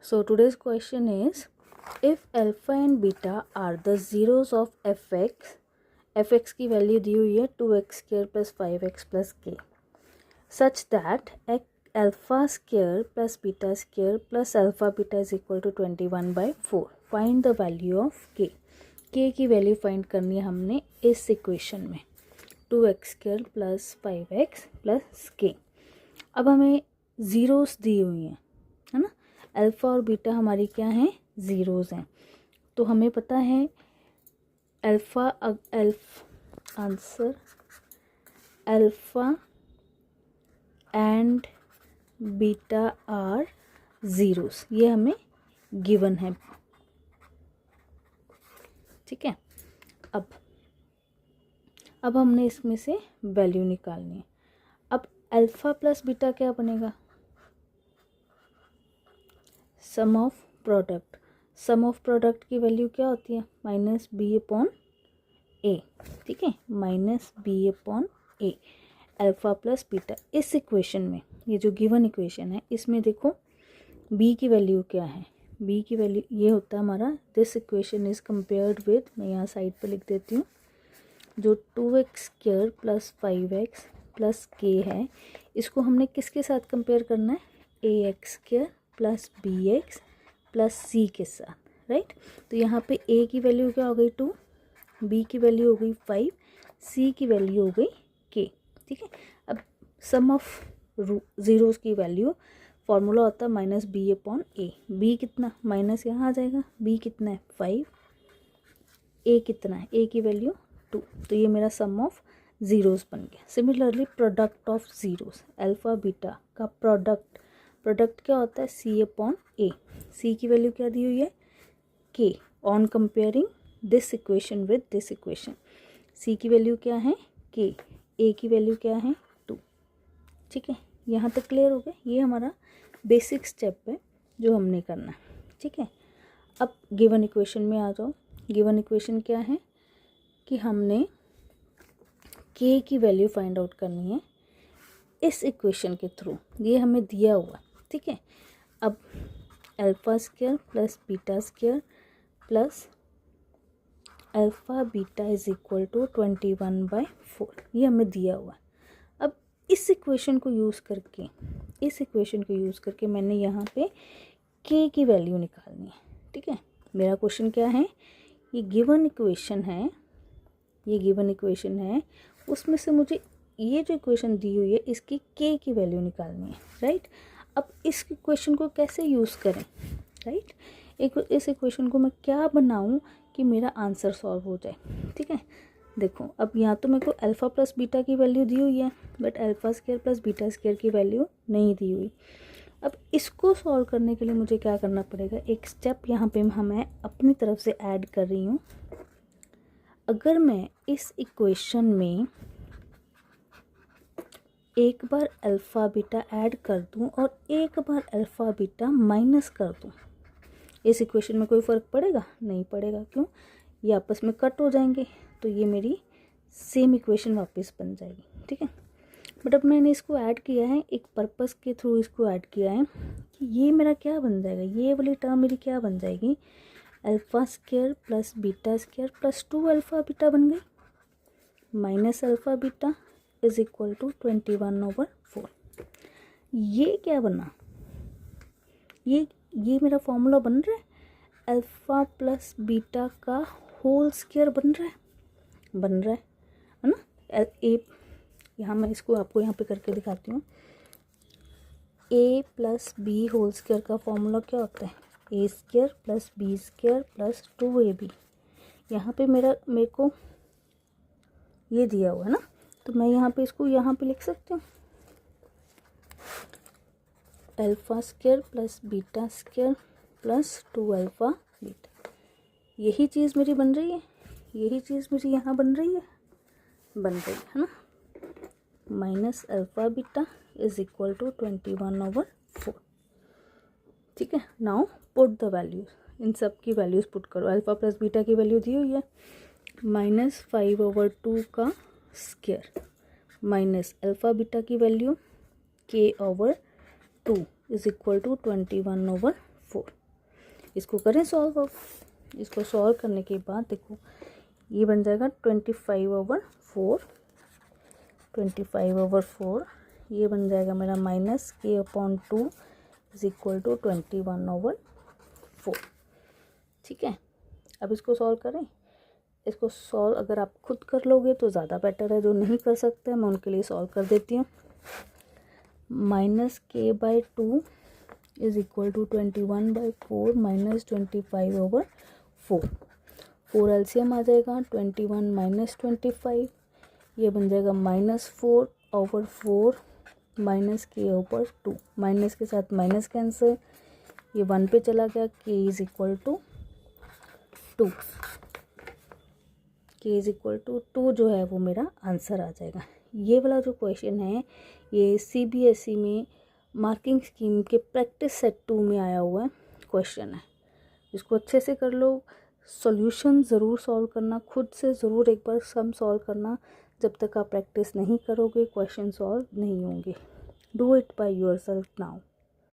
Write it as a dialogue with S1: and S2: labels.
S1: So today's question is, if alpha and beta are the zeros of fx की value दी हुई है 2x square plus 5x plus k, such that alpha square plus beta square plus alpha beta is equal to 21/4. Find the value of k की value find करनी है हमने इस equation में 2x square plus 5x plus के. अब हमें zeros दी हुई हैं, है ना. अल्फ़ा और बीटा हमारी क्या हैं, ज़ीरोज़ हैं. तो हमें पता है answer alpha and beta are zeros, ये हमें गिवन है. ठीक है. अब हमने इसमें से वैल्यू निकालनी है. अब अल्फ़ा प्लस बीटा क्या बनेगा, sum of product. Sum of product की वैल्यू क्या होती है, माइनस बी अपॉन ए. ठीक है, minus b upon a. Alpha plus beta इस इक्वेशन में, ये जो गिवन इक्वेशन है इसमें देखो बी की वैल्यू क्या है. बी की वैल्यू ये होता है हमारा, this equation is compared with, मैं यहाँ साइड पे लिख देती हूँ, जो 2x square plus 5x plus के है, इसको हमने किसके साथ कंपेयर करना है, ax square plus bx plus c के साथ. राइट. तो यहाँ पे a की वैल्यू क्या हो गई 2, b की वैल्यू हो गई 5, c की वैल्यू हो गई k. ठीक है. अब सम ऑफ ज़ीरोज़ की वैल्यू फॉर्मूला होता है माइनस बी अपॉन ए. बी कितना, माइनस यहाँ आ जाएगा, बी कितना है 5, ए कितना है, ए की वैल्यू 2. तो ये मेरा सम ऑफ ज़ीरोज़ बन गया. Similarly product of zeros, alpha beta का प्रोडक्ट क्या होता है, सी अपॉन ए. सी की वैल्यू क्या दी हुई है, k. On comparing this equation with this equation, c की वैल्यू क्या है, के. ए की वैल्यू क्या है 2. ठीक है, यहाँ तक क्लियर हो गया. ये हमारा बेसिक स्टेप है जो हमने करना है. ठीक है. अब गिवन इक्वेशन में आ जाओ. गिवन इक्वेशन क्या है कि हमने के की वैल्यू फाइंड आउट करनी है इस इक्वेशन के थ्रू, ये हमें दिया हुआ. ठीक है. अब alpha square plus beta square plus alpha beta is equal to 21/4, ये हमें दिया हुआ. अब इस इक्वेशन को यूज़ करके मैंने यहाँ पे के की वैल्यू निकालनी है. ठीक है. मेरा क्वेश्चन क्या है, ये गिवन इक्वेशन है, उसमें से मुझे ये जो इक्वेशन दी हुई है इसकी के की वैल्यू निकालनी है. राइट. अब इस इक्वेशन को कैसे यूज़ करें, राइट. इस इक्वेशन को मैं क्या बनाऊं कि मेरा आंसर सॉल्व हो जाए. ठीक है. देखो अब यहाँ तो मेरे को अल्फ़ा प्लस बीटा की वैल्यू दी हुई है, but alpha square plus beta square की वैल्यू नहीं दी हुई. अब इसको सॉल्व करने के लिए मुझे क्या करना पड़ेगा, एक स्टेप यहाँ पे मैं अपनी तरफ से ऐड कर रही हूँ. अगर मैं इस इक्वेशन में एक बार अल्फ़ा बीटा ऐड कर दूं और एक बार अल्फ़ा बीटा माइनस कर दूं, इस इक्वेशन में कोई फ़र्क पड़ेगा, नहीं पड़ेगा. क्यों, ये आपस में कट हो जाएंगे, तो ये मेरी सेम इक्वेशन वापस बन जाएगी. ठीक है. बट अब मैंने इसको ऐड किया है, एक पर्पस के थ्रू इसको ऐड किया है कि ये मेरा क्या बन जाएगा, ये वाली टर्म मेरी क्या बन जाएगी, alpha square plus beta square plus 2 alpha beta बन गई, minus alpha beta is equal to 21/4. ये क्या बना, ये मेरा फॉर्मूला बन रहा है, अल्फ़ा प्लस बीटा का होल स्क्वायर बन रहा है ना. ए, यहाँ मैं इसको आपको यहाँ पे करके दिखाती हूँ. A plus b whole square का फॉर्मूला क्या होता है, a square plus b square plus 2ab. यहाँ पे मेरे को ये दिया हुआ है ना, तो मैं यहाँ पे इसको यहाँ पे लिख सकती हूँ, alpha square plus beta square plus 2 alpha beta. यही चीज़ मेरी बन रही है, यही चीज़ मेरी यहाँ बन रही है ना, minus alpha beta is equal to 21/4. ठीक है. नाउ पुट द वैल्यूज़, इन सब की वैल्यूज़ पुट करो. अल्फ़ा प्लस बीटा की वैल्यू दी हुई है -5/2 का स्क्वायर माइनस अल्फ़ा बीटा की value k/2 is equal to 21/4. 4। इसको करें सॉल्व। अब इसको सॉल्व करने के बाद देखो ये बन जाएगा 25/4, 25/4 ये बन जाएगा मेरा -k/2 इज इक्वल टू 21/4। ठीक है, अब इसको सॉल्व करें। इसको सॉल्व अगर आप खुद कर लोगे तो ज़्यादा बेटर है, जो नहीं कर सकते मैं उनके लिए सॉल्व कर देती हूँ। -k/2 is equal to 21/4 -25/4। 4 LCM आ जाएगा, 21 - 25 ये बन जाएगा -4/4 -k/2। माइनस के साथ माइनस कैंसिल, ये 1 पे चला गया। k is equal to 2, k is equal to 2 जो है वो मेरा आंसर आ जाएगा। ये वाला जो क्वेश्चन है ये CBSE में मार्किंग स्कीम के प्रैक्टिस सेट 2 में आया हुआ क्वेश्चन है। इसको अच्छे से कर लो। सॉल्यूशन ज़रूर सॉल्व करना, खुद से ज़रूर एक बार सम सॉल्व करना। जब तक आप प्रैक्टिस नहीं करोगे क्वेश्चन सॉल्व नहीं होंगे। Do it by yourself now.